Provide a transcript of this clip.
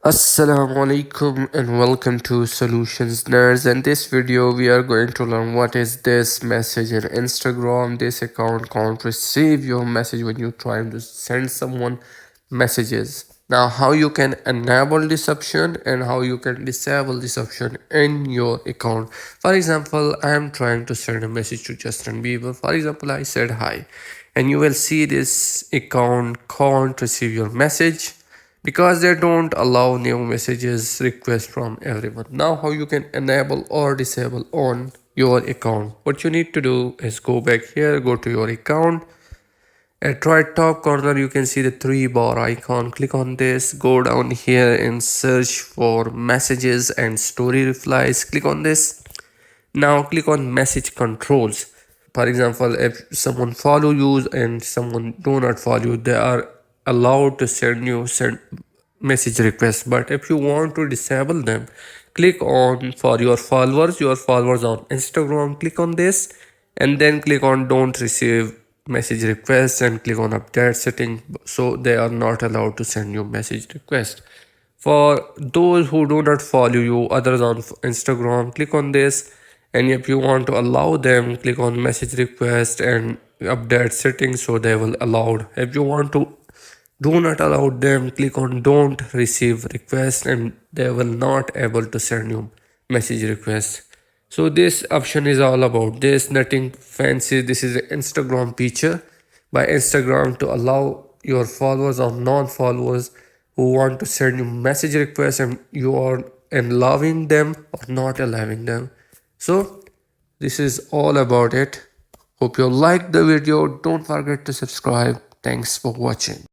Assalamu alaikum and welcome to Solutions Nerds. In this video, we are going to learn what is this message in Instagram. This account can't receive your message when you're trying to send someone messages. Now, how you can enable this option and how you can disable this option in your account. For example, I am trying to send a message to Justin Bieber. For example, I said hi, and you will see this account can't receive your message because they don't allow new messages requests from everyone. Now how you can enable or disable on your account. What you need to do is go back here, go to your account. At right top corner you can see the 3 bar icon. Click on this, go down here and search for messages and story replies. Click on this. Now click on message controls. For example, if someone follow you and someone do not follow you, they are allowed to send message requests. But if you want to disable them, click on for your followers on Instagram. Click on this and then click on don't receive message requests and click on update setting, so they are not allowed to send you message request. For those who do not follow you others on Instagram, click on this, and if you want to allow them, click on message request and update settings, so they will allowed. If you want to do not allow them, click on don't receive request and they will not able to send you message request. So this option is all about this, nothing fancy. This is an Instagram feature by Instagram to allow your followers or non-followers who want to send you message requests and you are allowing them or not allowing them. So this is all about it. Hope you liked the video. Don't forget to subscribe. Thanks for watching.